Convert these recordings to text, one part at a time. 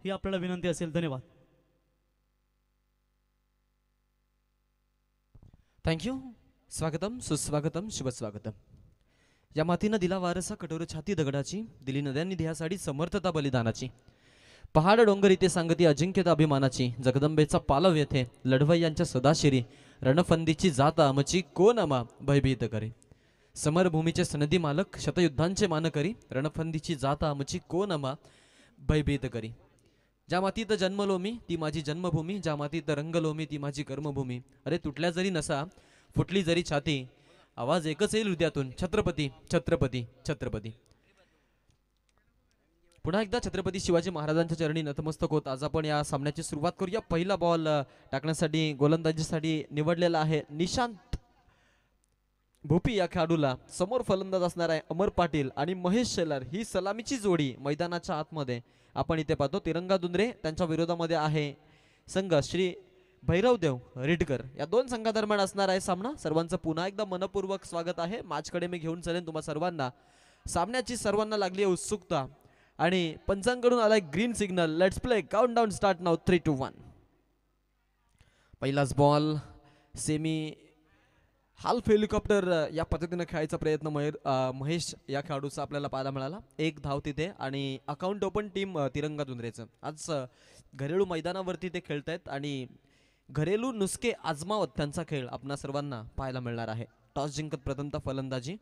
ही आपल्याला विनंती असेल. धन्यवाद. थँक्यू. स्वागतम, सुस्वागतम, शुभस्वागतम. या मातीनं दिला वारसा कठोर छाती दगडाची, दिली नद्यांनी ध्येयासाठी समर्थता बलिदानाची. पहाड डोंगर इथे सांगती अजिंक्यता अभिमानाची, जगदंबेचा पालव येथे लढवय्यांच्या सदाशिरी, रणफंदीची जात आमची कोण अमा भयभीत करे. समरभूमीचे सनदी मालक, शतयुद्धांचे मानकरी, रणफंदीची जात आमची कोण अमा भयभीत करी. ज्या मातीत जन्मलो मी ती माझी जन्मभूमी, ज्या मातीत रंगलो मी ती माझी कर्मभूमी. अरे तुटल्या जरी नसा, फुटली जरी छाती, आवाज एकच येईल हृदयातून, छत्रपती छत्रपती छत्रपती. पुन्हा एकदा छत्रपती शिवाजी महाराजांच्या चरणी नतमस्तक होत आज आपण या सामन्याची सुरुवात करूया. पहिला बॉल टाकण्यासाठी गोलंदाजीसाठी निवडलेला आहे निशांत भोपी या खेळाडूला. समोर फलंदाज असणार आहे अमर पाटील आणि महेश शेलार. ही सलामीची जोडी मैदानाच्या आतमध्ये आपण इथे पाहतो. तिरंगा दुंद्रे त्यांच्या विरोधामध्ये आहे संघ श्री भैरवदेव रिडकर. या दोन संघादरम्यान असणार आहे सामना. सर्वांचं पुन्हा एकदा मनपूर्वक स्वागत आहे. मॅचकडे मी घेऊन चालेन तुम्हा सर्वांना. सामन्याची सर्वांना लागली आहे उत्सुकता आणि पंचांकडून आलाय green signal. Let's play. Countdown start now. 3, 2, 1. पहिलाच बॉल सेमी हाल्फ हेलिकॉप्टर या पद्धतीने खेळायचा प्रयत्न महेश या खेळाडूचा आपल्याला पाहायला मिळाला. एक धाव तिथे आणि अकाउंट ओपन टीम तिरंगा दुंद्रेचं. आज घरेलू मैदानावरती ते खेळत आहेत आणि घरेलू नुसके आजमावत त्यांचा खेळ आपणा सर्वांना पाहायला मिळणार आहे. टॉस जिंकत प्रथमतः फलंदाजी.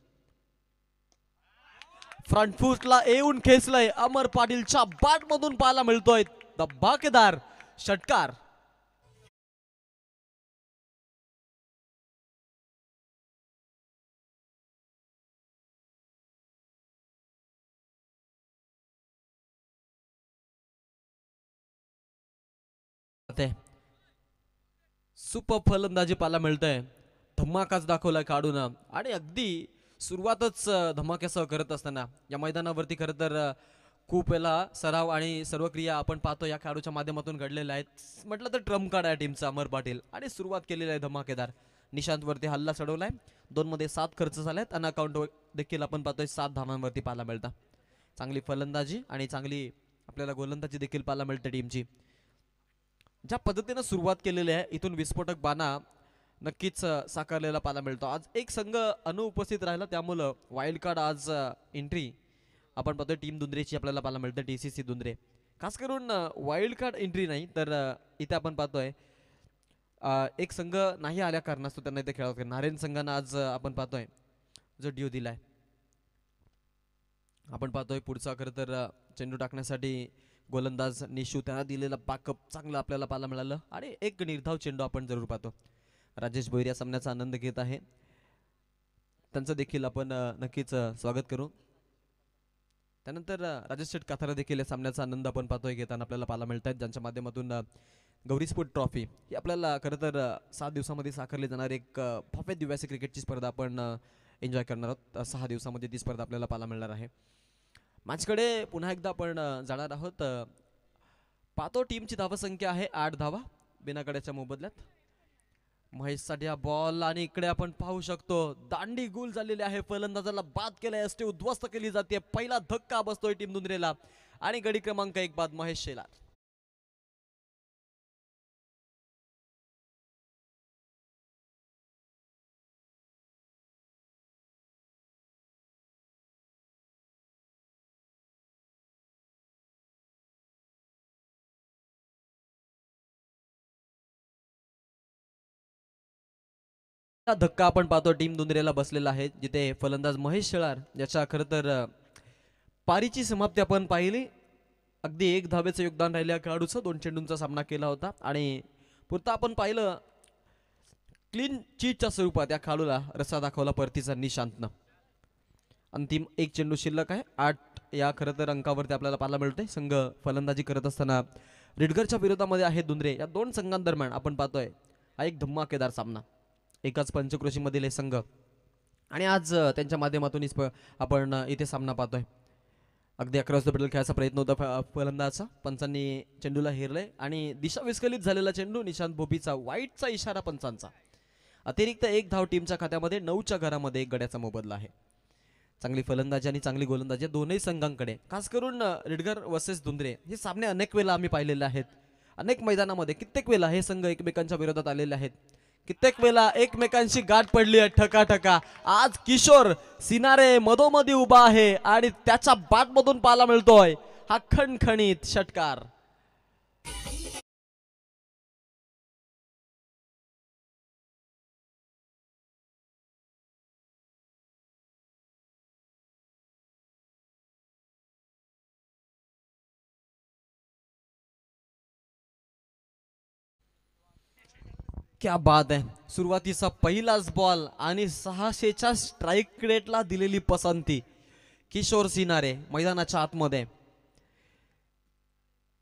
फ्रंट फूटला येऊन खेचलंय अमर पाटीलच्या बॅट मधून पाहायला मिळतोय धमाकेदार षटकार. सुपर फलंदाजी पाहायला मिळतंय. धमाकाच दाखवलाय काढून आणि अगदी सुरुवातच धमाक्यासह करत असताना या मैदानावरती खरं तर खूप वेळा सराव आणि सर्व क्रिया आपण पाहतो या खेळाडूच्या माध्यमातून घडलेल्या आहेत. म्हटलं तर ट्रम्प कार्ड आहे टीमचा अमर पाटील आणि सुरुवात केलेली आहे धमाकेदार. निशांतवरती हल्ला चढवलाय. 2 मध्ये 7 खर्च झालेत आणि अकाउंट देखील आपण पाहतोय 7 धावांवरती पाहायला मिळतं. चांगली फलंदाजी आणि चांगली आपल्याला गोलंदाजी देखील पाहायला मिळते टीमची. ज्या पद्धतीने सुरुवात केलेली आहे इथून विस्फोटक बाणा नक्कीच साकारलेला पाहायला मिळतो. आज एक संघ अनुपस्थित राहिला त्यामुळं वाईल्ड कार्ड आज एंट्री आपण पाहतोय टीम दुंद्रेची आपल्याला पाहायला मिळतं. TCC दुंद्रे खास करून वाईल्ड कार्ड एंट्री नाही तर इथे आपण पाहतोय एक संघ नाही आल्या कारणास्तव त्यांना इथे खेळावं. नारायण संघानं आज आपण पाहतोय जो ड्यू दिलाय. आपण पाहतोय पुढचा खरं तर चेंडू टाकण्यासाठी गोलंदाज निशू त्यांना दिलेला बॅकअप चांगलं आपल्याला पाहायला मिळालं आणि एक निर्धाव चेंडू आपण जरूर पाहतो. राजेश भोईर या सामन्याचा आनंद घेत आहे. त्यांचं देखील आपण नक्कीच स्वागत करू. त्यानंतर राजेश शेठ काथारा देखील या सामन्याचा आनंद आपण पाहतोय घेताना आपल्याला पाहायला मिळत आहेत. ज्यांच्या माध्यमातून गौरीस्फोट ट्रॉफी ही आपल्याला खरं तर 7 दिवसामध्ये साकारली जाणार एक भव्य दिव्यासी क्रिकेटची स्पर्धा आपण एन्जॉय करणार आहोत. 6 दिवसामध्ये ती स्पर्धा आपल्याला पाहायला मिळणार आहे. मॅचकडे पुन्हा एकदा आपण जाणार आहोत. पाहतो टीमची धावसंख्या आहे 8 धावा बिनाकड्याच्या मोबदल्यात. महेशसाठी हा बॉल आणि इकडे आपण पाहू शकतो दांडी गुल झालेली आहे. फलंदाजाला बाद केलाय. एसटी उद्ध्वस्त केली जाते. पहिला धक्का बसतोय टीम दुंद्रेला आणि गडी क्रमांक 1 बाद महेश शेलार. धक्का आपण पाहतो टीम दुंद्रेला बसलेला आहे जिथे फलंदाज महेश शेलार याच्या खरं तर पारीची समाप्ती आपण पाहिली. अगदी 1 धावेचं योगदान राहिल्या खेळाडूचं. 2 चेंडूंचा सामना केला होता आणि पुरता आपण पाहिलं क्लीन चीटच्या स्वरूपात या खेळाडूला रस्ता दाखवला परतीचा निशांतनं. अंतिम 1 चेंडू शिल्लक आहे. 8 या खरं तर अंकावरती आपल्याला पाहायला मिळते. संघ फलंदाजी करत असताना रिडगरच्या विरोधामध्ये आहे दुंद्रे. या 2 संघांदरम्यान आपण पाहतोय हा एक धमाकेदार सामना. एकाच पंचक्रोशीमधील हे संघ आणि आज त्यांच्या माध्यमातून आपण इथे सामना पाहतोय. अगदी 11 वाजता खेळायचा प्रयत्न होता फलंदाजाचा. पंचांनी चेंडूला हेरलंय आणि दिशा विस्कलित झालेला चेंडू निशांत भोपीचा वाईटचा इशारा पंचांचा. अतिरिक्त 1 धाव टीमच्या खात्यामध्ये. 9च्या घरामध्ये 1 गड्याचा मोबदला आहे. चांगली फलंदाजी आणि चांगली गोलंदाजी दोन्ही संघांकडे, खास करून रिडगर वर्सेस धुंद्रे हे सामने अनेक वेळा आम्ही पाहिलेले आहेत. अनेक मैदानामध्ये कित्येक वेळा हे संघ एकमेकांच्या विरोधात आलेले आहेत. कित्येक वेळा एकमेकांशी गाठ पडली आहे ठका. आज किशोर सिनारे मधोमधी उभा आहे आणि त्याच्या बॅटमधून पाहायला मिळतोय हा खणखणीत षटकार. क्या बात आहे. सुरुवातीचा पहिलाच बॉल आणि 600च्या स्ट्राईक रेटला दिलेली पसंती. किशोर सिनारे मैदानाच्या आतमध्ये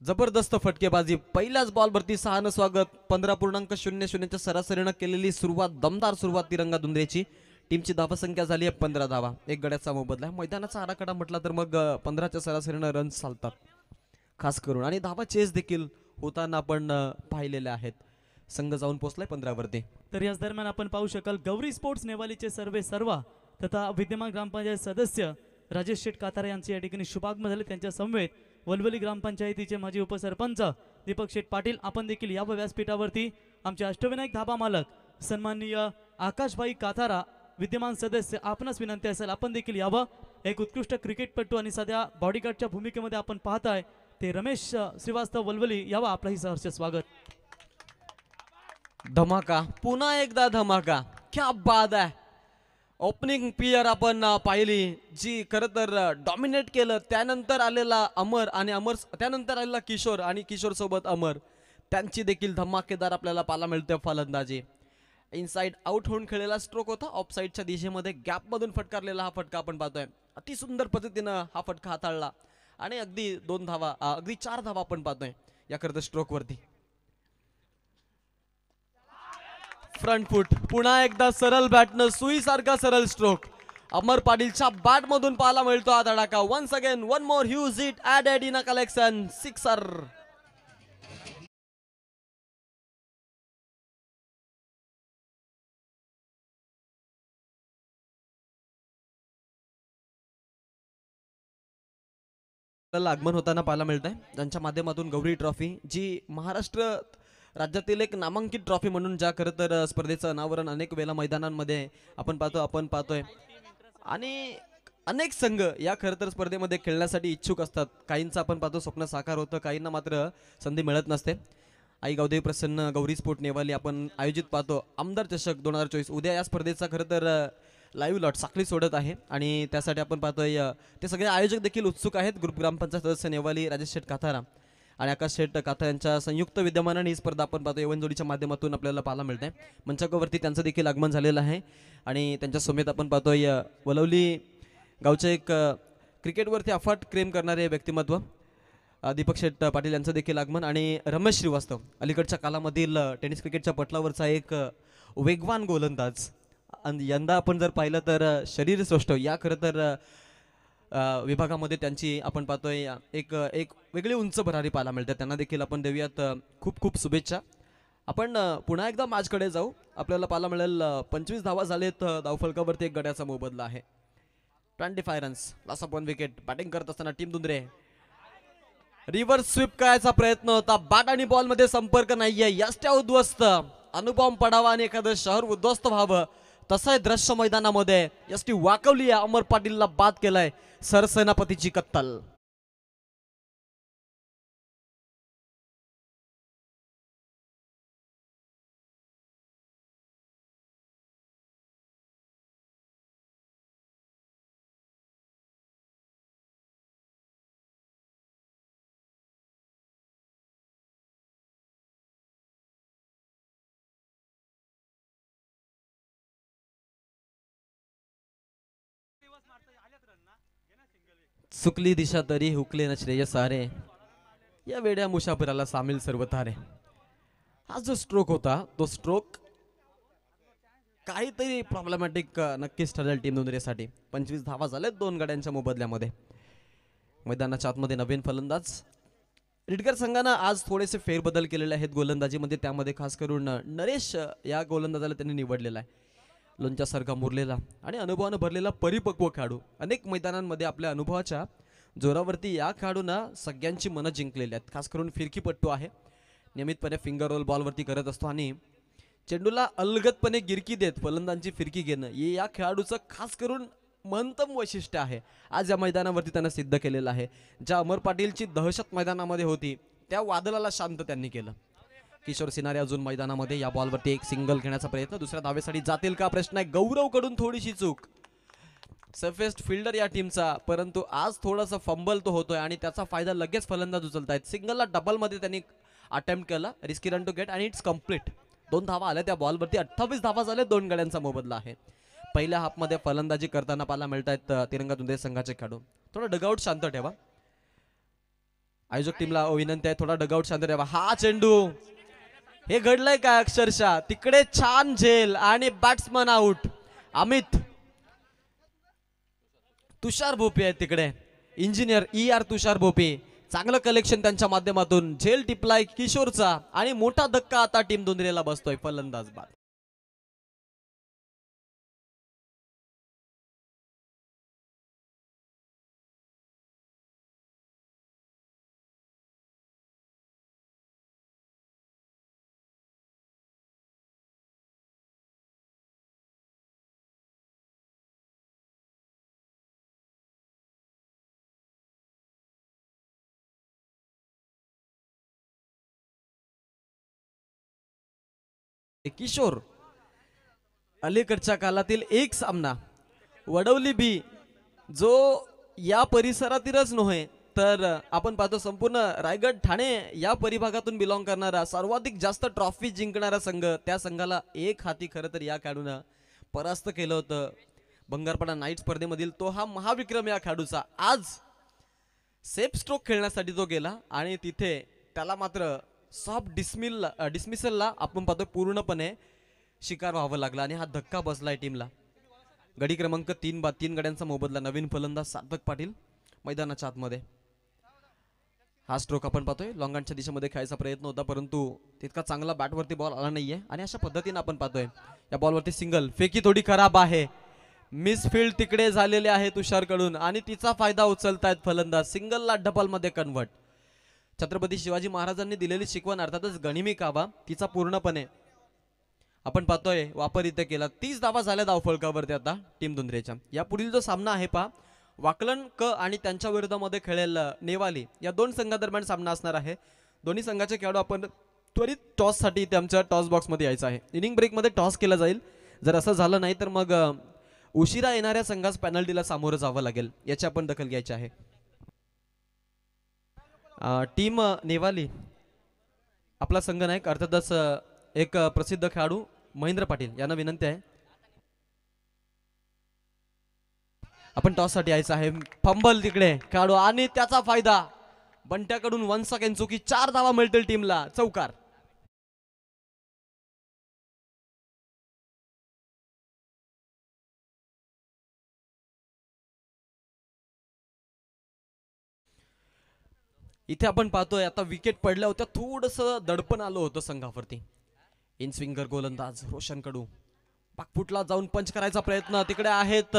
जबरदस्त फटकेबाजी. पहिल्याच बॉलवरती 6 स्वागत. 15.00च्या सरासरीनं केलेली सुरुवात, दमदार सुरुवात तिरंगा धुंद्रेची. टीमची धावसंख्या झाली आहे 15 धावा, 1 गड्याचा मोबदला. मैदानाचा आराखडा म्हटला तर मग 15च्या सरासरीनं रन्स चालतात खास करून, आणि धावा चेस देखील होताना आपण पाहिलेल्या आहेत. संघ जाऊन पोहोचलाय 15 वरती. तर याच दरम्यान आपण पाहू शकाल गौरी स्पोर्ट्स नेवालीचे सर्वा तथा विद्यमान ग्रामपंचायत सदस्य राजेश शेठ कातारे यांचे या ठिकाणी शुभागमन झाले. त्यांच्या समवेत वलवली ग्रामपंचायतीचे माजी उपसरपंच दीपक शेठ पाटील आपण देखील या व्यासपीठावरती आमचे अष्टविनायक धाबा मालक सन्माननीय आकाशभाई कातारा विद्यमान सदस्य आपणास विनंती असेल आपण देखील यावं. एक उत्कृष्ट क्रिकेटपटू आणि सध्या बॉडीगार्डच्या भूमिकेमध्ये आपण पाहताय ते रमेश श्रीवास्तव वलवली, यावं आपलंही सहर्ष स्वागत. धमाका, पुन्हा एकदा धमाका. क्या बात आहे. ओपनिंग प्लेयर आपण पाहिली जी खरं तर डॉमिनेट केलं. त्यानंतर आलेला अमर आणि त्यानंतर आलेला किशोर आणि किशोर सोबत अमर, त्यांची देखील धमाकेदार आपल्याला पाहायला मिळते फलंदाजी. इनसाइड आउट होऊन खेळलेला स्ट्रोक होता. ऑफ साईडच्या दिशेमध्ये गॅपमधून फटकारलेला हा फटका आपण पाहतोय. अति सुंदर पद्धतीनं हा फटका हाताळला आणि अगदी 2 धावा, अगदी 4 धावा आपण पाहतोय या खरं स्ट्रोक वरती. फ्रंट फुट, पुन्हा एकदा सरळ बॅटनं सुईसारखा सरळ स्ट्रोक अमर पाटीलच्या बॅट मधून पाहायला मिळतो हा धडाका. Once again one more huge it added in a collection, sixer. आगमन होताना पाहायला मिळत आहे, ज्यांच्या माध्यमातून गौरी ट्रॉफी जी महाराष्ट्र राज्यातील एक नामांकित ट्रॉफी म्हणून ज्या खरं तर स्पर्धेचं अनावरण अनेक वेळा मैदानांमध्ये आपण पाहतोय आणि अनेक संघ या खरं तर स्पर्धेमध्ये खेळण्यासाठी इच्छुक असतात. काहींचं आपण पाहतो स्वप्न साकार होतं, काहींना मात्र संधी मिळत नसते. आई गावदेवी प्रसन्न गौरी स्पोर्ट नेवाली आपण आयोजित पाहतो आमदार चषक 2024. उद्या या स्पर्धेचा खरं तर लाईव्ह लॉट साखळी सोडत आहे आणि त्यासाठी आपण पाहतोय ते सगळे आयोजक देखील उत्सुक आहेत. ग्रुप ग्रामपंचायत सदस्य नेवाली राजेश शेठ काथारा आणि आकाश शेठ काथा यांच्या संयुक्त विद्यमानाने ही स्पर्धा आपण पाहतो यवनजोडीच्या माध्यमातून आपल्याला पाहायला मिळते. मंचावरती त्यांचं देखील आगमन झालेलं आहे आणि त्यांच्या समेत आपण पाहतोय वलवली गावचे एक क्रिकेटवरती अफाट प्रेम करणारे व्यक्तिमत्व दीपक शेठ पाटील यांचं देखील आगमन आणि रमेश श्रीवास्तव अलीकडच्या कालामधील टेनिस क्रिकेटच्या पटलावरचा एक वेगवान गोलंदाज. आणि यंदा आपण जर पाहिलं तर शरीर सौष्ठव या खरं तर विभागामध्ये त्यांची आपण पाहतोय एक वेगळी उंच भरारी पाहायला मिळते. त्यांना देखील आपण देऊयात खूप खूप शुभेच्छा. आपण पुन्हा एकदा मॅचकडे जाऊ. आपल्याला पाहायला मिळेल 25 धावा झालेत. धावफलकावरती 1 गड्याचा मोबदला आहे. 25 runs, loss of 1 wicket. Batting करत असताना टीम धुंद्रे रिव्हर्स स्वीप करायचा प्रयत्न होता. बॅट आणि बॉल मध्ये संपर्क नाहीये. यष्ट्या उद्ध्वस्त, अनुभव पडावा आणि एखादं शहर उद्ध्वस्त व्हावं तसं दृश्य मैदानामध्ये यष्टी वाकवली आहे. अमर पाटीलला बाद केलाय. सरसेनापतीची कत्तल. चुकली दिशा तरी हुकले न श्रेय सारे, या वेड्या मुसाफिराला सामील सर्व तारे. हा जो स्ट्रोक होता तो स्ट्रोक काहीतरी प्रॉब्लेमॅटिक नक्कीच ठरेल टीम धुंद्रेसाठी. 25 धावा झाल्यात 2 गड्यांच्या मोबदल्यामध्ये. मैदानाच्या आतमध्ये नवीन फलंदाज रिडगर संघानं आज थोडेसे फेरबदल केलेले आहेत गोलंदाजीमध्ये. त्यामध्ये खास करून नरेश या गोलंदाजाला त्यांनी निवडलेला आहे. लोणच्यासारखा मुरलेला आणि अनुभवानं भरलेला परिपक्व खेळाडू. अनेक मैदानांमध्ये आपल्या अनुभवाच्या जोरावरती या खेळाडूंना सगळ्यांची मनं जिंकलेली आहेत. खास करून फिरकीपट्टू आहे, नियमितपणे फिंगर रोल बॉलवरती करत असतो आणि चेंडूला अलगदपणे गिरकी देत फलंदाजांची फिरकी घेणं हे या खेळाडूचं खास करून महत्तम वैशिष्ट्य आहे. आज या मैदानावरती त्यानं सिद्ध केलेलं आहे. ज्या अमर पाटीलची दहशत मैदानामध्ये होती त्या वादळाला शांत त्यांनी केलं. किशोर सिनारे अजून मैदानामध्ये. या बॉलवरती एक सिंगल घेण्याचा प्रयत्न, दुसऱ्या धावेसाठी जातील का प्रश्न आहे. गौरव कडून थोडीशी चूक, सर्फेस्ट फिल्डर या टीमचा, परंतु आज थोडासा फंबल तो होतोय आणि त्याचा फायदा लगेच फलंदाज उचलतायत. सिंगलला डबलमध्ये त्यांनी अटेम्प्ट केला, रिस्की रन टू गेट आणि इट्स कम्प्लीट. 2 धावा आल्या त्या बॉलवरती. 28 धावा झाल्या, 2 गड्यांचा मोबदला आहे. पहिल्या हाफमध्ये फलंदाजी करताना पाहायला मिळत आहेत तिरंगा दुंदे संघाचे खेळाडू. थोडा डगआउट शांत ठेवा. आयोजक टीमला विनंती आहे, थोडा डगआउट शांत ठेवा. हा चेंडू, हे घडलंय काय अक्षरशः. तिकडे छान झेल आणि बॅट्समन आउट. अमित तुषार भोपे आहे तिकडे, इंजिनियर ER तुषार भोपे. चांगलं कलेक्शन त्यांच्या माध्यमातून. झेल टिपलाय किशोरचा आणि मोठा धक्का आता टीम दुंदरेला बसतोय. फलंदाज बाद. किशोर अलीकडच्या काळातील एक सामना वडवली बी, जो या परिसरातीलच नव्हे तर आपण पाहतो संपूर्ण रायगड ठाणे या परिभागातून बिलॉंग करणारा सर्वाधिक जास्त ट्रॉफी जिंकणारा संघ, त्या संघाला एक हाती खरं तर या खेळाडूनं परास्त केलं होतं. बंगारपाडा नाईट स्पर्धेमधील तो हा महाविक्रम या खेळाडूचा. आज सेफ स्ट्रोक खेळण्यासाठी तो गेला आणि तिथे त्याला मात्र सॉफ्ट डिसमिसलला आपण पाहतो पूर्णपणे शिकार व्हावं लागला आणि हा धक्का बसलाय टीमला. गडी क्रमांक 3 बाद 3 गड्यांचा मोबदला. नवीन फलंदाज सार्थक पाटील मैदानाच्या आतमध्ये. हा स्ट्रोक आपण पाहतोय लॉंगांच्या दिशेमध्ये खेळायचा प्रयत्न होता, परंतु तितका चांगला बॅटवरती बॉल आला नाहीये आणि अशा पद्धतीने आपण पाहतोय या बॉलवरती सिंगल. फेकी थोडी खराब आहे, मिसफिल्ड तिकडे झालेले आहे तुषार कडून आणि तिचा फायदा उचलतायत फलंदाज. सिंगलला डबल मध्ये कन्वर्ट. छत्रपती शिवाजी महाराजांनी दिलेली शिकवण अर्थातच गनिमी कावा तिचा पूर्णपणे आपण पाहतोय वापर इथे केला. 30 धावा झाल्या धावफलकावरती आता टीम दुंदरेच्या. या पुढील जो सामना आहे पहा, वाकलन क आणि त्यांच्या विरोधामध्ये खेळेल नेवाली, या 2 संघादरम्यान सामना असणार आहे. दोन्ही संघाचे खेळाडू आपण त्वरित टॉस साठी त्यांच्या टॉस बॉक्स मध्ये यायचं आहे. इनिंग ब्रेक मध्ये टॉस केला जाईल. जर असं झालं नाही तर मग उशिरा येणाऱ्या संघास पेनल्टीला सामोरं जावं लागेल, याची आपण दखल घ्यायची आहे. टीम नेवाली आपला संघ नायक अर्थातच एक प्रसिद्ध खेळाडू महेंद्र पाटील यांना विनंती आहे आपण टॉस साठी यायचं आहे. फंबल तिकडे खेळाडू आणि त्याचा फायदा बंट्याकडून. 1 सेकंड चुकी. 4 धावा मिळतील टीमला. चौकार. इथे आपण पाहतोय आता विकेट पडल्या होत्या, थोडस दडपण आलं होतं संघावरती. इन स्विंगर गोलंदाज रोशन कडू पाकफुटला जाऊन पंच करायचा प्रयत्न. तिकडे आहेत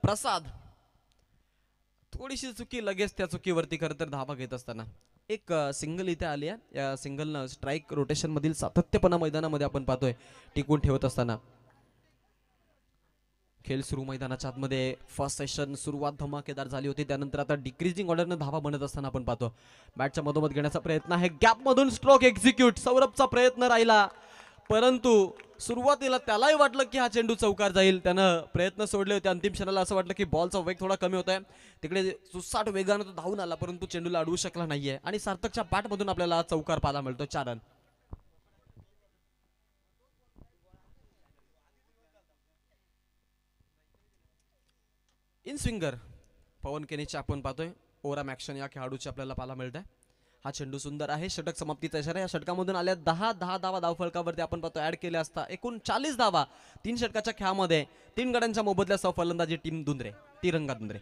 प्रसाद. थोडीशी चुकी, लगेच त्या चुकीवरती खरं तर धावा घेत असताना एक सिंगल इथे आली आहे. या सिंगलनं स्ट्राईक रोटेशन मधील सातत्यपणा मैदानामध्ये आपण पाहतोय टिकून ठेवत असताना. खेळ सुरू मैदानाच्या आतमध्ये. फर्स्ट सेशन सुरुवात धमाकेदार झाली होती, त्यानंतर आता डिक्रीजिंग ऑर्डरनं धावा बनत असताना आपण पाहतो बॅटच्या मधोमध घेण्याचा प्रयत्न आहे. गॅप मधून स्ट्रोक एक्झिक्यूट. सौरभचा प्रयत्न राहिला, परंतु सुरुवातीला त्यालाही वाटलं की हा चेंडू चौकार जाईल, त्यानं प्रयत्न सोडले होते. अंतिम क्षणाला असं वाटलं की बॉलचा वेग थोडा कमी होत आहे, तिकडे सुसाट वेगानं तो धावून आला, परंतु चेंडूला अडवू शकला नाहीये आणि सार्थकच्या बॅट मधून आपल्याला चौकार पाहायला मिळतो. 4 रन. इन स्विंगर पवन केनीचे आपण पाहतोय ओरम ऍक्शन या खेळाडूचे आपल्याला पाहायला मिळत आहे. हा चेंडू सुंदर आहे. षटक समाप्तीचा इशारा. या षटकामधून आल्या 10 धावा धावफलकावरती आपण पाहतो ऍड केले असता एकूण 40 धावा 3 षटकाच्या खेळामध्ये. 3 गड्यांच्या मोबदल्यासह फलंदाजी टीम दुंदरे, तिरंगा दुंदरे.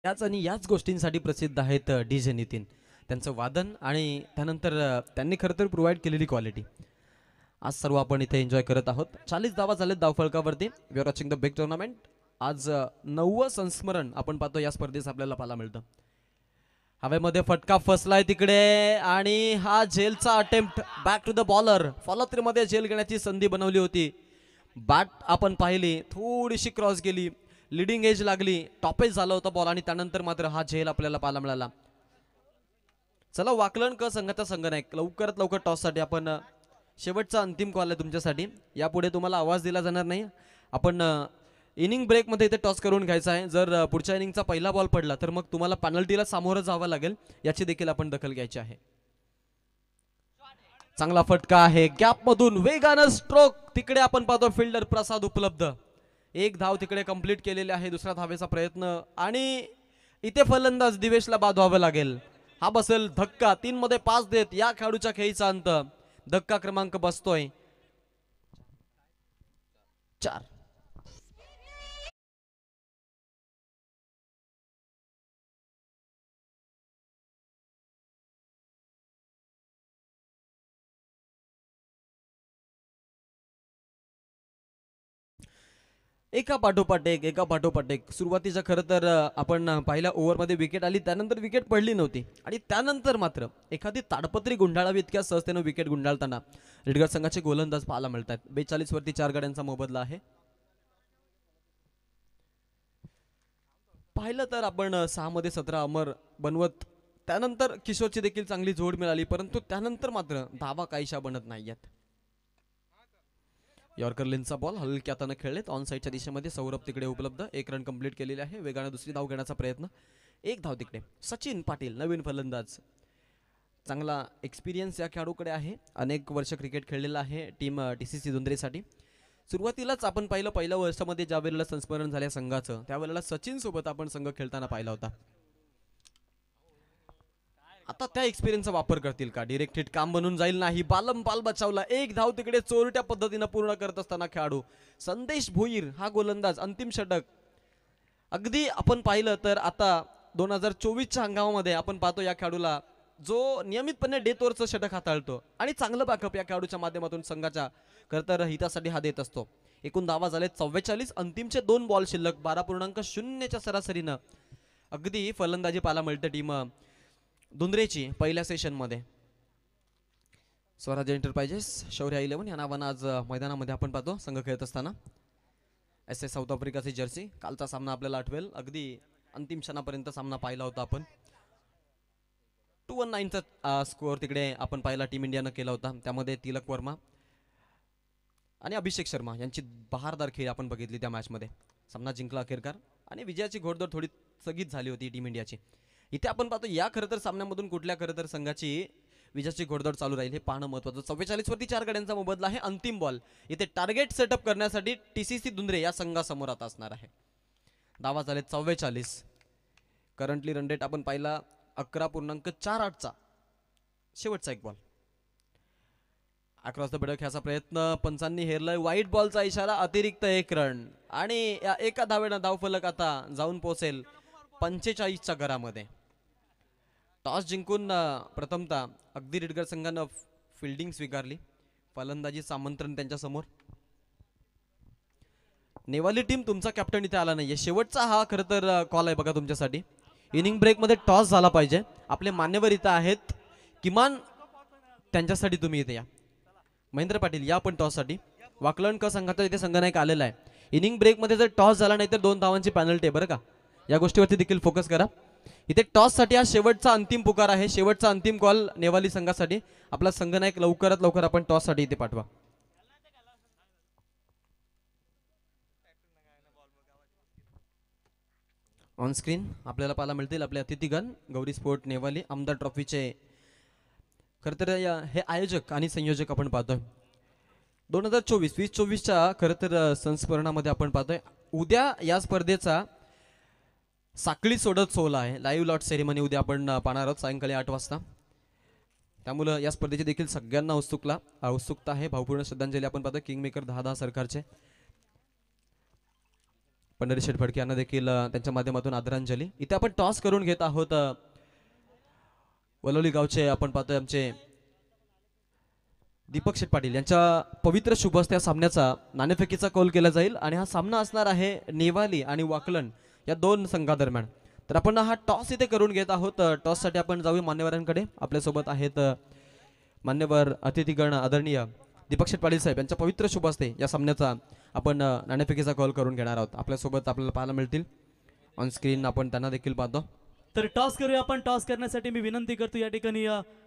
याच आणि याच गोष्टींसाठी प्रसिद्ध आहेत DJ नितीन. त्यांचं वादन आणि त्यानंतर त्यांनी खरं तर प्रोव्हाइड केलेली क्वालिटी आज सर्व आपण इथे एन्जॉय करत आहोत. 40 धावा झालेत धावफलकावरती. We are watching the big tournament. आज 9वं संस्मरण आपण पाहतो या स्पर्धेत आपल्याला पाहायला मिळतं. हवेमध्ये फटका फसलाय तिकडे आणि हा झेलचा attempt back to the bowler. Follow मध्ये झेल घेण्याची संधी बनवली होती. बॅट आपण पाहिली थोडीशी क्रॉस गेली, लिडिंग एज लागली, टॉपेज झाला होता बॉल आणि त्यानंतर मात्र हा झेल आपल्याला पाहायला मिळाला. चला वाकलन क संघाचा संघनायक लवकरात लवकर टॉससाठी आपण शेवटचा अंतिम कॉल आहे तुमच्यासाठी. यापुढे तुम्हाला आवाज दिला जाणार नाही. आपण इनिंग ब्रेकमध्ये इथे टॉस करून घ्यायचा आहे. जर पुढच्या इनिंगचा पहिला बॉल पडला तर मग तुम्हाला पेनल्टीला सामोरं जावं लागेल. याची देखील आपण दखल घ्यायची आहे. चांगला फटका आहे गॅप मधून वेगानं स्ट्रोक. तिकडे आपण पाहतो फिल्डर प्रसाद उपलब्ध. एक धाव तिकडे कंप्लीट केलेली आहे. दुसऱ्या धावेचा प्रयत्न आणि इथे फलंदाज दिवेशला बाद व्हावं लागेल. हा बसेल धक्का. 3 मध्ये 5 देत या खेळाडूच्या खेळीचा अंत. धक्का क्रमांक बसतोय 4. एका पाठोपाठ एक सुरुवातीच्या खरं तर आपण पहिल्या ओव्हरमध्ये विकेट आली, त्यानंतर विकेट पडली नव्हती आणि त्यानंतर मात्र एखादी ताडपत्री गुंडाळावी इतक्या सहजतेनं विकेट गुंडाळताना रेडगर संघाचे गोलंदाज पाहायला मिळतात. 42 वरती 4 गड्यांचा मोबदला आहे. पाहिलं तर आपण 6 मध्ये 17 अमर बनवत त्यानंतर किशोरची देखील चांगली जोड मिळाली, परंतु त्यानंतर मात्र धावा काहीशा बनत नाहीयेत. यॉर्कर लेनचा बॉल हलक्या हाताने खेळलेत ऑन साईडच्या दिशेमध्ये. सौरभ तिकडे उपलब्ध. 1 रन कंप्लीट केलेले आहे. वेगाने दुसरी धाव घेण्याचा प्रयत्न. 1 धाव तिकडे. सचिन पाटील नवीन फलंदाज. चांगला एक्सपिरियन्स या खेळाडूकडे आहे. अनेक वर्ष क्रिकेट खेळलेला आहे टीम TCC दुंद्रेसाठी. सुरुवातीलाच आपण पाहिलं पहिल्या वर्षामध्ये ज्या वेळेला संस्मरण झाल्या संघाचं त्यावेळेला सचिन सोबत आपण संघ खेळताना पाहिला होता. आता त्या एक्सपिरियन्सचा वापर करतील का? डायरेक्ट हिट काम बनून जाईल नाही. बालम पाल बचावला. 1 धाव तिकडे चोरट्या पद्धतीने पूर्ण करत असताना खेळाडू संदेश भोईर हा गोलंदाज. अंतिम षटक. अगदी आपण पाहिलं तर आता 2024च्या हंगामामध्ये आपण पाहतो या खेळाडूला जो नियमितपणे डेथ ओव्हरचं षटक हाताळतो आणि चांगलं बॅकअप या खेळाडूच्या माध्यमातून संघाच्या खरं तर हितासाठी हा देत असतो. एकूण धावा झाले 44. अंतिमचे 2 बॉल शिल्लक. 12.0च्या सरासरीनं अगदी फलंदाजी पाहायला मिळते टीम दुंद्रेची पहिल्या सेशन मध्ये. स्वराज एंटरप्राइजेस शौर्य 11 या नावानं आज मैदानामध्ये आपण पाहतो संघ खेळत असताना. SS साऊथ आफ्रिकाची जर्सी. कालचा सामना आपल्याला आठवेल. अगदी अंतिम क्षणापर्यंत सामना पाहिला होता आपण. 219चा स्कोअर तिकडे आपण पाहिला टीम इंडियानं केला होता. त्यामध्ये तिलक वर्मा आणि अभिषेक शर्मा यांची बहारदार खेळ आपण बघितली त्या मॅचमध्ये. सामना जिंकला अखेरकार आणि विजयाची घोडदौड थोडी स्थगित झाली होती टीम इंडियाची. इथे आपण पाहतो या खरं तर सामन्यामधून कुठल्या खरं तर संघाची विजयाची घोडदौड चालू राहील हे पाहणं महत्त्वाचं. 44 वरती 4 गड्यांचा मोबदला आहे. अंतिम बॉल. इथे टार्गेट सेटअप करण्यासाठी TCC दुंद्रे या संघासमोर आता असणार आहे. धावा झाले 44. करंटली रन रेट आपण पाहिला 11.48चा. शेवटचा एक बॉल. अक्रॉस द बेडक ह्याचा प्रयत्न पंचांनी हेरलाय. वाईट बॉलचा इशारा. अतिरिक्त 1 रन आणि या एका धावेनं धावफलक आता जाऊन पोहोचेल 45च्या घरामध्ये. टॉस जिंकून प्रथमतः अगदी रेडगर संघानं फिल्डिंग स्वीकारली. फलंदाजीचं आमंत्रण त्यांच्या समोर. नेवाली टीम तुमचा कॅप्टन इथे आला नाहीये. शेवटचा हा खरं तर कॉल आहे बघा तुमच्यासाठी. इनिंग ब्रेकमध्ये टॉस झाला पाहिजे. आपले मान्यवर इथं आहेत. किमान त्यांच्यासाठी तुम्ही इथे या. महेंद्र पाटील या पण टॉससाठी. वाकलन क संघाचा इथे संघनायक आलेला आहे. इनिंग ब्रेकमध्ये जर टॉस झाला नाही तर 2 धावांची पेनल्टी आहे बरं का. या गोष्टीवरती देखील फोकस करा. इथे टॉस साठी हा शेवटचा अंतिम पुकार आहे. शेवटचा अंतिम कॉल नेवाली संघासाठी. आपला संघनायक लवकरात लवकर आपण टॉस साठी इथे पाठवा. ऑन स्क्रीन आपल्याला पाहायला मिळतील आपले अतिथीगण गौरी स्पोर्ट नेवाली आमदार ट्रॉफीचे खरं तर हे आयोजक आणि संयोजक आपण पाहतोय. 2024-2024च्या खरं तर संस्मरणामध्ये आपण पाहतोय उद्या या स्पर्धेचा साखळी सोडत सोहळा आहे. लाईव्ह लॉट सेरेमनी उद्या आपण पाहणार आहोत सायंकाळी 8 वाजता. त्यामुळे या स्पर्धेची देखील सगळ्यांना उत्सुकता आहे. भावपूर्ण श्रद्धांजली आपण पाहतो किंग मेकर 10 सरकारचे. पंढरी शेठ फडके यांना देखील त्यांच्या माध्यमातून आदरांजली. इथे आपण टॉस करून घेत आहोत. वलोली गावचे आपण पाहतोय आमचे दीपक शेठ पाटील यांच्या पवित्र शुभ हस्ते या सामन्याचा नाणेफेकीचा कौल केला जाईल आणि हा सामना असणार आहे नेवाली आणि वाकलन या दोन संघादरम्यान. तर आपण हा टॉस इथे करून घेत आहोत. टॉस साठी आपण जाऊया मान्यवरांकडे. आपल्यासोबत आहेत मान्यवर अतिथीगण आदरणीय दीपक शेठ पाटील साहेब यांच्या पवित्र शुभ हस्ते या सामन्याचा आपण नाणेफेकीचा कौल करून घेणार आहोत. आपल्यासोबत आपल्याला पाहायला मिळतील ऑन स्क्रीन, आपण त्यांना देखील पाहतो. तर टॉस करूया आपण. टॉस करण्यासाठी मी विनंती करतो या ठिकाणी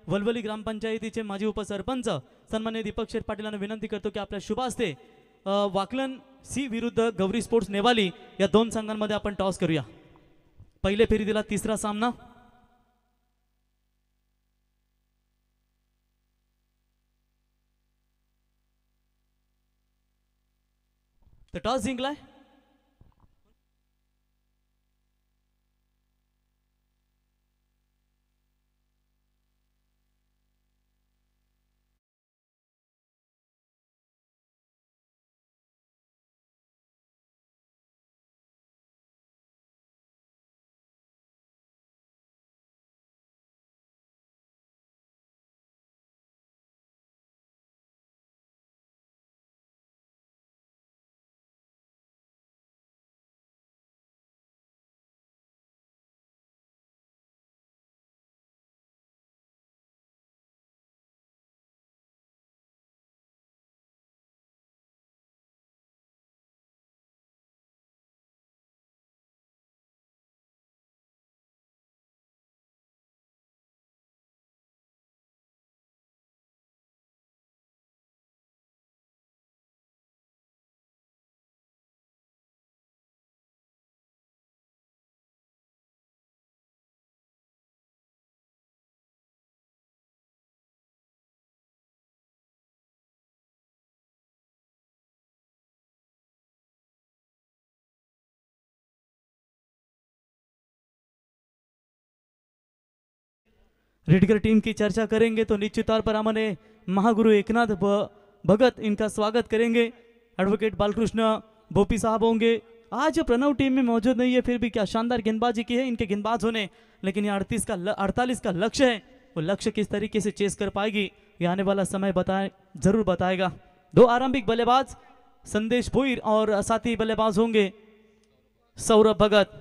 वलवली ग्रामपंचायतीचे माजी उपसरपंच सन्माननीय दीपक शेठ पाटील यांना विनंती करतो की आपल्या शुभ हस्ते वाकलन सी विरुद्ध गौरी स्पोर्ट्स नेवाली या दोन संघांमध्ये आपण टॉस करूया. पहिले फेरीला तिसरा सामना. तर टॉस जिंकलाय रेडगर टीम की चर्चा करेंगे तो निश्चित तौर पर हमारे महागुरु एकनाथ भगत इनका स्वागत करेंगे. एडवोकेट बालकृष्ण बोपी साहब होंगे. आज प्रणव टीम में मौजूद नहीं है, फिर भी क्या शानदार गेंदबाजी की है इनके गेंदबाज होने. लेकिन ये 48 का लक्ष्य है, वो लक्ष्य किस तरीके से चेस कर पाएगी ये आने वाला समय जरूर बताएगा. दो आरंभिक बल्लेबाज संदेश भोईर और साथी बल्लेबाज होंगे सौरभ भगत.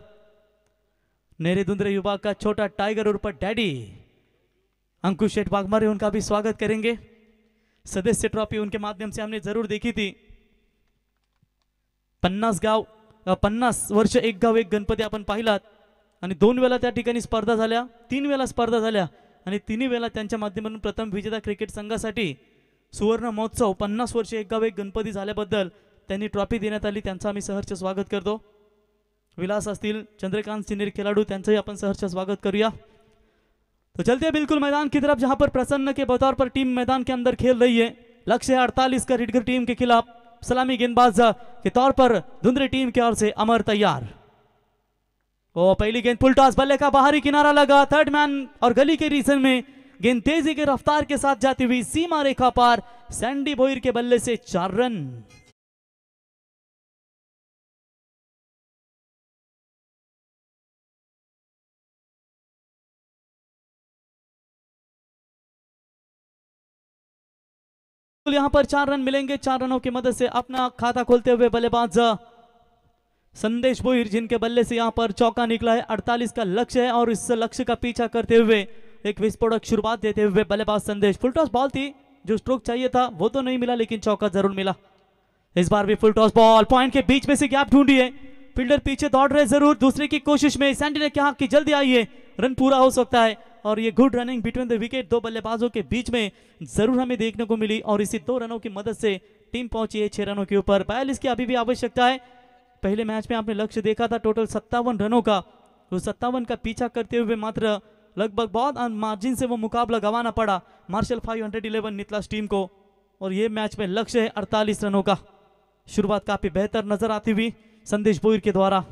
नेरे दुंदरे विभाग का छोटा टाइगर उर्फ डैडी अंकुश शेठ वाघमारे, उनका भी स्वागत करेंगे. सदस्य ट्रॉफी उनके माध्यम से हमने जरूर देखी थी. 50 वर्ष एक गाव एक गणपती आपण पाहिलात आणि 2 वेळा त्या ठिकाणी स्पर्धा झाल्या, 3 वेळा स्पर्धा झाल्या आणि तिन्ही वेळा त्यांच्या माध्यमातून प्रथम विजेता क्रिकेट संघासाठी सुवर्ण महोत्सव 50 वर्ष एक गाव एक गणपती झाल्याबद्दल त्यांनी ट्रॉफी देण्यात आली. त्यांचं आम्ही सहर्ष स्वागत करतो. विलास असतील, चंद्रकांत सिनियर खिलाडू, त्यांचंही आपण सहर्ष स्वागत करूया. तो चलते हैं बिल्कुल मैदान की तरफ जहां पर प्रसन्न के बतौर पर टीम मैदान के अंदर खेल रही है. लक्ष्य है 48 का रेडगर टीम के खिलाफ. सलामी गेंदबाज के तौर पर धुंधरी टीम की ओर से अमर तैयार. ओ पहली गेंद फुल टॉस, बल्ले का बाहरी किनारा लगा, थर्ड मैन और गली के रीजन में गेंद तेजी के रफ्तार के साथ जाती हुई सीमा रेखा पार. सैंडी भोईर के बल्ले से 4 रन. यहां पर 4 रन मिलेंगे. 4 रनों की मदद से अपना खाता खोलते हुए बल्लेबाज संदेश भोईर, जिनके बल्ले से यहां पर चौका निकला है. 48 का लक्ष्य है और इस लक्ष्य का पीछा करते हुए एक विस्फोटक शुरुआत देते हुए बल्लेबाज संदेश. फुल टॉस बॉल थी, जो स्ट्रोक चाहिए था वो तो नहीं मिला, लेकिन चौका जरूर मिला. इस बार भी फुल टॉस बॉल, पॉइंट के बीच में से गैप ढूंढी है. फील्डर पीछे दौड़ रहे जरूर, दूसरे की कोशिश में सैंडी ने कहा कि जल्दी आइए, रन पूरा हो सकता है. और ये good running between the wicket 2 बल्लेबाजों के बीच में जरूर हमें देखने को मिली और इसी 2 रनों की मदद से टीम पहुंची है 6 रनों के ऊपर. 42 की अभी भी आवश्यकता है. पहले मैच में आपने लक्ष्य देखा था टोटल 57 रनों का. तो 57 का पीछा करते हुए मात्र लगभग बहुत मार्जिन से वो मुकाबला गंवाना पड़ा मार्शल 511 नितलास टीम को. और ये मैच में लक्ष्य है 48 रनों का. शुरुआत काफी बेहतर नजर आती हुई संदेश भोईर के द्वारा.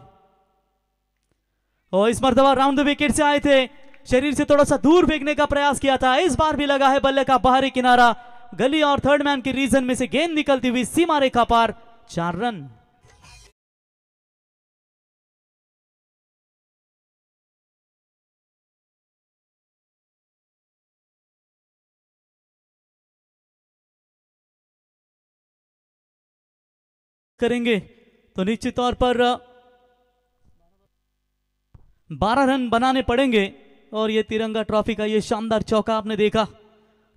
और इस मर्तबा राउंड द विकेट से आए थे, शरीर से थोड़ा सा दूर फेंकने का प्रयास किया था. इस बार भी लगा है बल्ले का बाहरी किनारा, गली और थर्ड मैन के रीजन में से गेंद निकलती हुई सीमा रेखा पार. 4 रन. करेंगे तो निश्चित तौर पर 12 रन बनाने पड़ेंगे। और ये तिरंगा ट्रॉफी का ये शानदार चौका आपने देखा,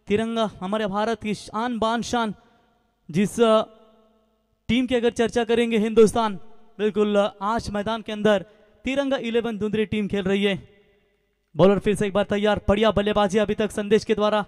तिरंगा हमारे भारत की शान बान शान। जिस टीम की अगर चर्चा करेंगे हिंदुस्तान, बिल्कुल आज मैदान के अंदर तिरंगा 11 धुंधरी टीम खेल रही है। बॉलर फिर से एक बार तैयार, बढ़िया बल्लेबाजी अभी तक संदेश के द्वारा।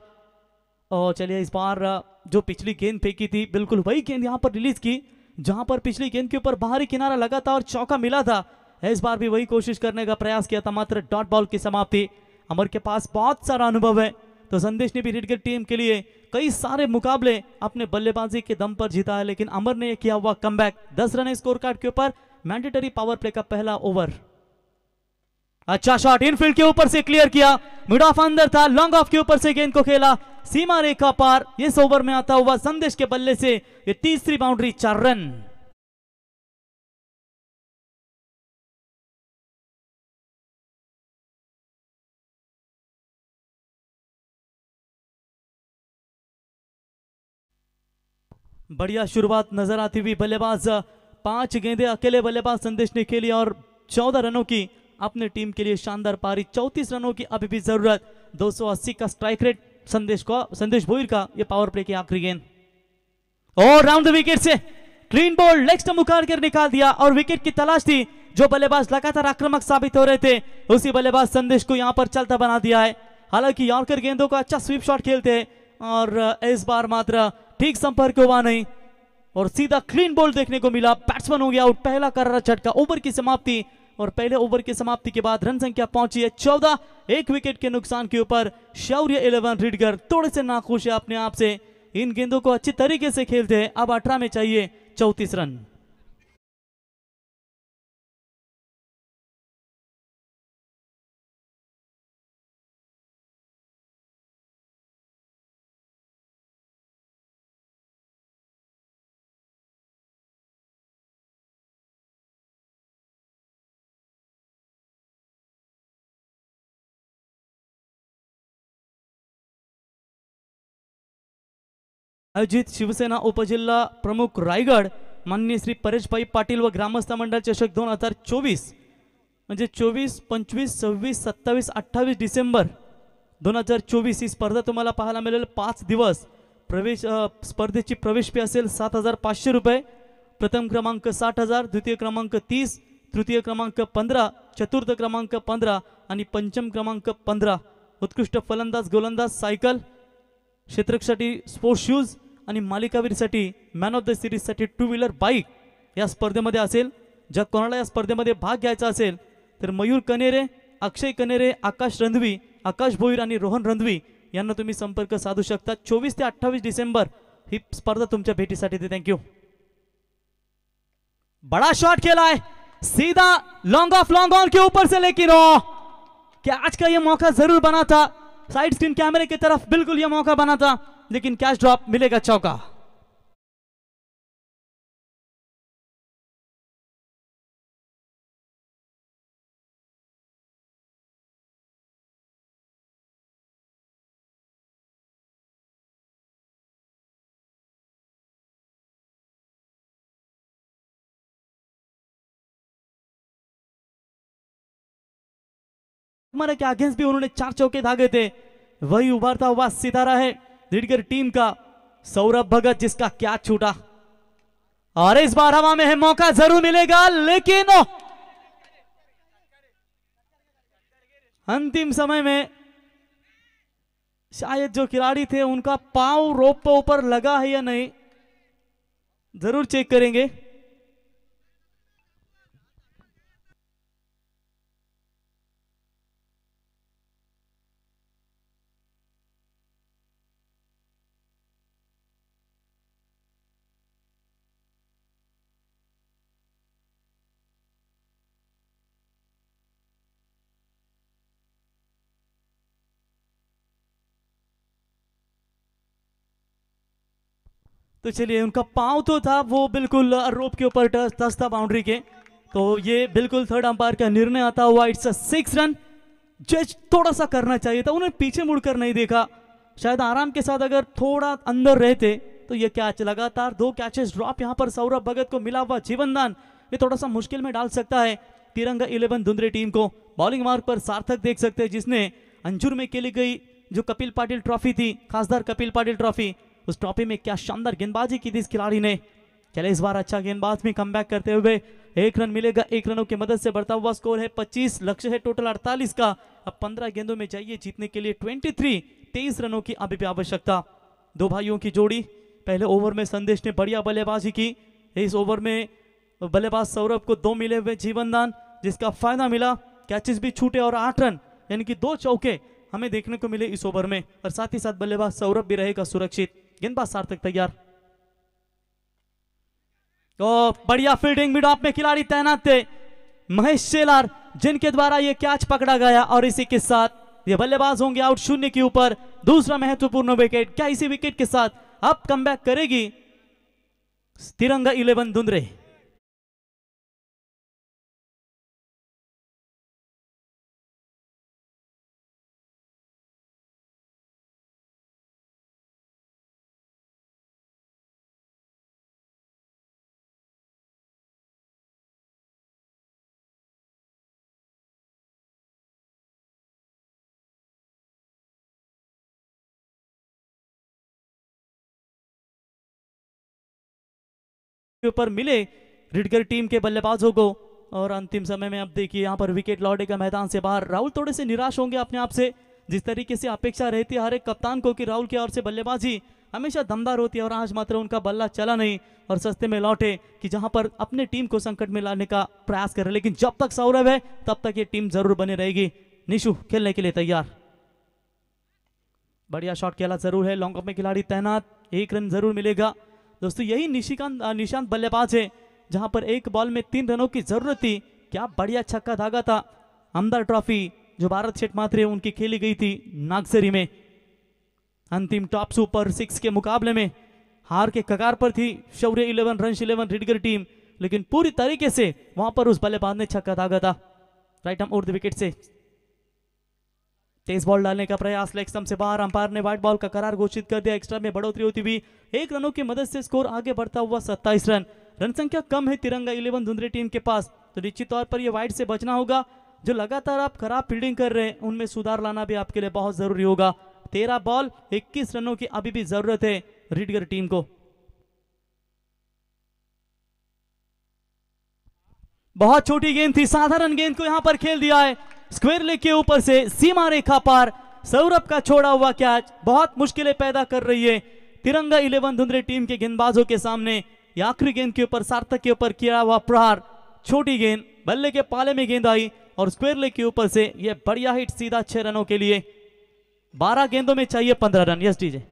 और चलिए इस बार जो पिछली गेंद फेंकी थी बिल्कुल वही गेंद यहाँ पर रिलीज की जहां पर पिछली गेंद के ऊपर बाहरी किनारा लगा था और चौका मिला था। इस बार भी वही कोशिश करने का प्रयास किया था, मात्र डॉट बॉल की समाप्ति। अमर के पास बहुत सारा अनुभव है, तो संदेश ने भी रेडगर टीम के लिए कई सारे मुकाबले अपने बल्लेबाजी के दम पर जीता है, लेकिन अमर ने किया हुआ कमबैक। 10 रन स्कोर कार्ड के ऊपर मैंडेटरी पावर प्ले का पहला ओवर। अच्छा शॉट इनफील्ड के ऊपर से क्लियर किया, मिड ऑफ अंदर था, लॉन्ग ऑफ के ऊपर से गेंद को खेला सीमा रेखा पार। इस ओवर में आता हुआ संदेश के बल्ले से ये तीसरी बाउंड्री, 4 रन। बढ़िया शुरुआत नजर आती हुई बल्लेबाज, 5 गेंदें अकेले बल्लेबाज संदेश ने खेली और 14 रनों की अपनी टीम के लिए शानदार पारी। 34 रनों की अभी भी जरूरत, 280 का स्ट्राइक रेट संदेश भोईर का ये पावर प्ले की आखिरी गेंद। और round the wicket say clean ball, leg stump उखाड़ कर निकाल दिया और विकेट की तलाश थी। जो बल्लेबाज लगातार आक्रामक साबित हो रहे थे उसी बल्लेबाज संदेश को यहां पर चलता बना दिया है। हालांकि यॉर्कर गेंदों का अच्छा स्वीप शॉट खेलते हैं और इस बार मात्र ठीक संपर्क हुआ नहीं और सीधा क्लीन बॉल देखने को मिला। बैट्समैन हो गया आउट, पहला करारा झटका। ओवर की समाप्ति और पहले ओवर की समाप्ति के बाद रन संख्या पहुंची है 14। 1 विकेट के नुकसान के ऊपर शौर्य 11 रेडगर थोड़े से नाखुश है अपने आप से। इन गेंदों को अच्छी तरीके से खेलते हैं। अब 18 में चाहिए 34 रन। आयोजित शिवसेना उपजिल्हा प्रमुख रायगड माननीय श्री परेशभाई पाटील व ग्रामस्थ मंडळ चषक 2024 म्हणजे 24, 25, 26, 27, 28 डिसेंबर 2024 ही स्पर्धा तुम्हाला पाहायला मिळेल। 5 दिवस प्रवेश स्पर्धेची प्रवेश फी असेल 7,500 रुपये। प्रथम क्रमांक 60,000, द्वितीय क्रमांक 30, तृतीय क्रमांक 15, चतुर्थ क्रमांक 15 आणि पंचम क्रमांक 15। उत्कृष्ट फलंदाज गोलंदाज सायकल, क्षेत्ररक्षणासाठी स्पोर्ट्स शूज आणि मालिकावीरसाठी मॅन ऑफ द सिरीजसाठी 2 व्हीलर बाईक या स्पर्धेमध्ये असेल। ज्या कोणाला या स्पर्धेमध्ये भाग घ्यायचा असेल तर मयूर कनेरे, अक्षय कनेरे, आकाश रंधवी, आकाश भोईर आणि रोहन रंधवी यांना तुम्ही संपर्क साधू शकता। 24 ते 28 डिसेंबर ही स्पर्धा तुमच्या भेटीसाठी थे। Thank you. बड़ा शॉट खेला है सीधा लॉन्ग ऑन के ऊपर से, लेकिन कैच का ये मौका जरूर बना था। साइड स्क्रीन कैमरे की तरफ बिल्कुल ये मौका बना था, लेकिन कैच ड्रॉप, मिलेगा चौका। के अगेंस्ट भी उन्होंने 4 चौके दागे थे। वही उभरता हुआ सितारा है रेडगर टीम का सौरभ भगत, जिसका क्या छूटा। और इस बार हवा में है, मौका जरूर मिलेगा, लेकिन अंतिम समय में शायद जो खिलाड़ी थे उनका पांव रोप पे ऊपर लगा है या नहीं, जरूर चेक करेंगे। तो चलिए, उनका पांव तो था वो बिल्कुल रोप के ऊपर टच था बाउंड्री के, तो ये बिल्कुल थर्ड अंपायर का निर्णय आता हुआ। It's a 6 run. जज थोड़ा सा करना चाहिए था, उन्होंने पीछे मुड़कर नहीं देखा। शायद आराम के साथ अगर थोड़ा अंदर रहते तो ये कैच लगातार 2 कैचेस ड्रॉप यहाँ पर सौरभ भगत को मिला हुआ जीवनदान ये थोड़ा सा मुश्किल में डाल सकता है तिरंगा 11 धुंधरे टीम को। बॉलिंग मार्ग पर सार्थक देख सकते हैं जिसने अंजुर में खेली गई जो कपिल पाटिल ट्रॉफी थी, खासदार कपिल पाटिल ट्रॉफी, उस ट्रॉफी में क्या शानदार गेंदबाजी की थी इस खिलाड़ी ने। चले इस बार अच्छा गेंदबाज में कमबैक करते हुए 1 रन मिलेगा, 1 रनों की मदद से बढ़ता हुआ स्कोर है 25, लक्ष्य है टोटल 48 का। अब 15 गेंदों में चाहिए जीतने के लिए 23 रनों की अभी भी आवश्यकता। दो भाइयों की जोड़ी, पहले ओवर में संदेश ने बढ़िया बल्लेबाजी की, इस ओवर में बल्लेबाज सौरभ को 2 मिले हुए जीवनदान जिसका फायदा मिला, कैचेस भी छूटे और 8 रन यानी कि 2 चौके हमें देखने को मिले इस ओवर में, और साथ ही साथ बल्लेबाज सौरभ भी रहेगा सुरक्षित। गेंदबाज सार्थक तैयार, तो बढ़िया फील्डिंग मिड ऑफ में खिलाड़ी तैनात थे महेश शेलार जिनके द्वारा यह कैच पकड़ा गया, और इसी के साथ ये बल्लेबाज होंगे आउट 0 के ऊपर। दूसरा महत्वपूर्ण विकेट, क्या इसी विकेट के साथ अब कमबैक करेगी तिरंगा 11 धुंधरे? के ऊपर मिले रिडगर टीम के बल्लेबाजों को, और अंतिम समय में अब देखिए यहाँ पर विकेट लौटेगा मैदान से बाहर। राहुल थोड़े से निराश होंगे अपने आप से, जिस तरीके से अपेक्षा रहती है हर एक कप्तान को कि राहुल की ओर से बल्लेबाजी हमेशा दमदार होती है, और आज मात्र उनका बल्ला चला नहीं और सस्ते में लौटे कि जहां पर अपने टीम को संकट में लाने का प्रयास कर रहे। लेकिन जब तक सौरभ है तब तक ये टीम जरूर बनी रहेगी। निशु खेलने के लिए तैयार, बढ़िया शॉट खेला जरूर है, लॉन्ग ऑफ में खिलाड़ी तैनात, 1 रन जरूर मिलेगा। दोस्तों यही निशांत बल्लेबाज है जहां पर एक बॉल में 3 रनों की जरूरत थी। क्या बढ़िया छक्का धागा था। आमदार ट्रॉफी जो भारत शेठ मात्रे उनकी खेली गई थी नागसरी में, अंतिम टॉप सुपर 6 के मुकाबले में हार के कगार पर थी शौर्य 11 रन 11 रिडगर टीम, लेकिन पूरी तरीके से वहां पर उस बल्लेबाज ने छक्का धागा था। Right arm over the wicket से तेज बॉल डालने का प्रयास, लेग स्टंप से बाहर, अंपायर ने व्हाइट बॉल का करार घोषित कर दिया। एक्स्ट्रा में बढ़ोतरी होती हुई 1 रनों की मदद से स्कोर आगे बढ़ता हुआ 27 रन। रन संख्या कम है तिरंगा 11 धुंधरे टीम के पास, तो निश्चित तौर पर यह वाइड से बचना होगा। जो लगातार आप खराब फील्डिंग कर रहे हैं उनमें सुधार लाना भी आपके लिए बहुत जरूरी होगा। 13 बॉल 21 रनों की अभी भी जरूरत है रिडगर टीम को। बहुत छोटी गेंद थी, साधारण गेंद को यहां पर खेल दिया है स्क्वायर लेग के ऊपर से सीमा रेखा पार। सौरभ का छोड़ा हुआ कैच बहुत मुश्किलें पैदा कर रही है तिरंगा 11 धुंधरे टीम के गेंदबाजों के सामने। यह आखिरी गेंद के ऊपर सार्थक के ऊपर किया हुआ प्रहार, छोटी गेंद बल्ले के पाले में गेंद आई और स्क्वायर लेग के ऊपर से यह बढ़िया हिट सीधा 6 रनों के लिए। 12 गेंदों में चाहिए 15 रन। यस डीजे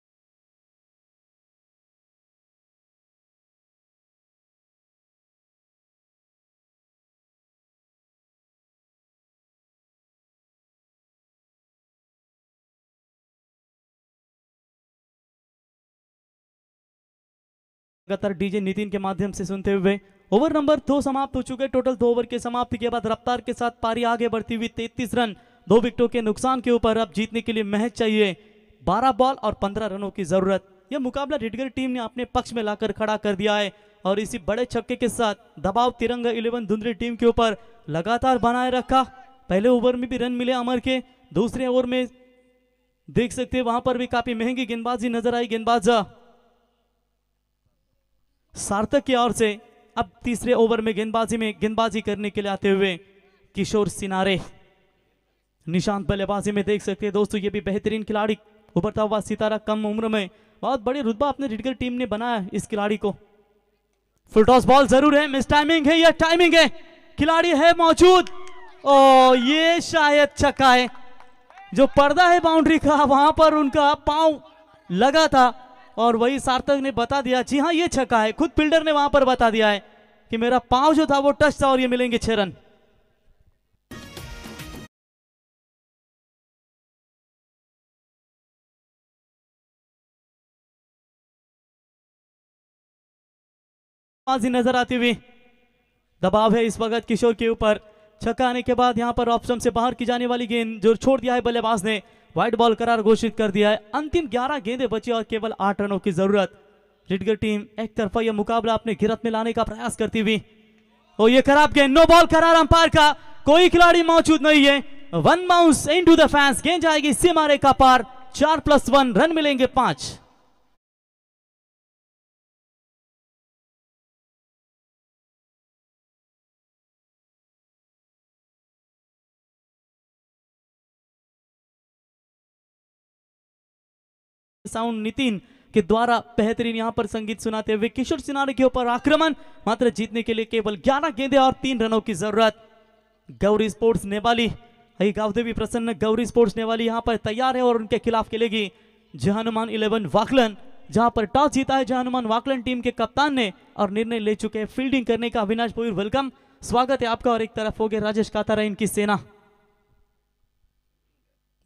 लगातार डीजे नितिन के माध्यम से सुनते हुए ओवर नंबर 2 समाप्त हो चुके। टोटल 2 ओवर के समाप्ति के बाद रफ्तार के साथ पारी आगे बढ़ती हुई 33 रन 2 विकेटों के नुकसान के ऊपर। अब जीतने के लिए महज चाहिए 12 बॉल और 15 रनों की जरूरत। यह मुकाबला रिडगर टीम ने अपने पक्ष में लाकर खड़ा कर दिया है, और इसी बड़े छक्के के साथ दबाव तिरंगा 11 धुंधरे टीम के ऊपर लगातार बनाए रखा। पहले ओवर में भी रन मिले अमर के, दूसरे ओवर में देख सकते हैं वहां पर भी काफी महंगी गेंदबाजी नजर आई गेंदबाज सार्थक की ओर से। अब तीसरे ओवर में गेंदबाजी करने के लिए आते हुए किशोर सिनारे, निशांत बल्लेबाजी में देख सकते हैं दोस्तों ये भी बेहतरीन खिलाड़ी, उभरता हुआ सितारा, कम उम्र में बहुत बड़ी रुतबा अपने रिडगर टीम ने बनाया इस खिलाड़ी को। फुल टॉस बॉल जरूर है, मिस टाइमिंग है या टाइमिंग है, खिलाड़ी है मौजूद, ओ ये शायद छक्का है। जो पर्दा है बाउंड्री का वहां पर उनका पांव लगा था और वही सार्थक ने बता दिया, जी हाँ ये छक्का है। खुद फील्डर ने वहां पर बता दिया है कि मेरा पांव जो था वो टच था और ये मिलेंगे 6 रन। नजर आती हुई दबाव है इस वक्त किशोर के ऊपर। छक्का आने के बाद यहां पर ऑप्शन से बाहर की जाने वाली गेंद जो छोड़ दिया है बल्लेबाज ने, व्हाइट बॉल करार घोषित कर दिया है। अंतिम 11 गेंदें बची और केवल 8 रनों की जरूरत। रिडगर टीम एक तरफा यह मुकाबला अपने गिरफ्त में लाने का प्रयास करती हुई। और ये खराब गेंद, नो बॉल करार अंपायर का, कोई खिलाड़ी मौजूद नहीं है। One bounce into the fans, गेंद जाएगी सीमा रेखा पार। 4+1 रन मिलेंगे 5। साउंड नितिन के द्वारा बेहतरीन यहां पर संगीत सुनाते हुए किशोर सिनारे के ऊपर आक्रमण। मात्र जीतने के लिए केवल 11 गेंदें और 3 रनों की जरूरत। गौरी स्पोर्ट्स नेवाली, गावदेवी प्रसन्न गौरी स्पोर्ट्स नेवाली यहां पर तैयार है और उनके खिलाफ खेलेगी जहानुमान 11 वाकलन। जहां पर टॉस जीता है जहानुमान वाकलन टीम के कप्तान ने और निर्णय ले चुके हैं फील्डिंग करने का। अविनाश भोईर, वेलकम, स्वागत है आपका। और एक तरफ हो गए राजेश कातारा, इनकी सेना।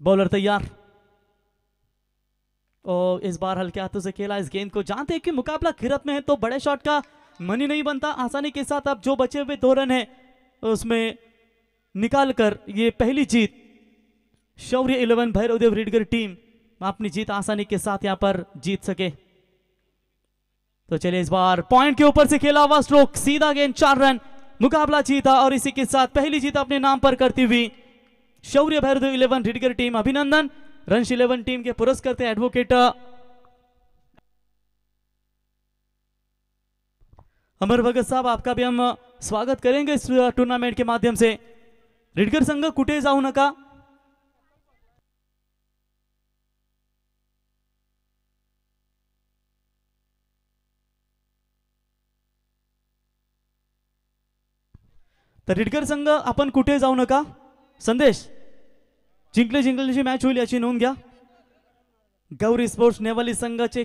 बॉलर तैयार और इस बार हल्के हाथों से खेला इस गेंद को। जानते हैं कि मुकाबला गिरफ्त में है तो बड़े शॉट का मनी नहीं बनता। आसानी के साथ अब जो बचे हुए 2 रन है उसमें निकालकर ये पहली जीत शौर्य 11 भैरवदेव रिडगर टीम अपनी जीत आसानी के साथ यहां पर जीत सके। तो चलिए इस बार पॉइंट के ऊपर से खेला हुआ स्ट्रोक, सीधा गेंद, 4 रन, मुकाबला जीता। और इसी के साथ पहली जीत अपने नाम पर करती हुई शौर्य भैरवदेव 11 रिडगर टीम अभिनंदन। रंश 11 टीम के पुरस्कार थे एडवोकेट अमर भगत साहब, आपका भी हम स्वागत करेंगे इस टूर्नामेंट के माध्यम से। रिडगर संघ कुठे जाऊ नका, तर रिडगर संघ आपण कुठे जाऊ नका, संदेश जिंकले जिंकल्याची मॅच होईल याची नोंद घ्या। गौरी स्पोर्ट्स नेवाली संघाचे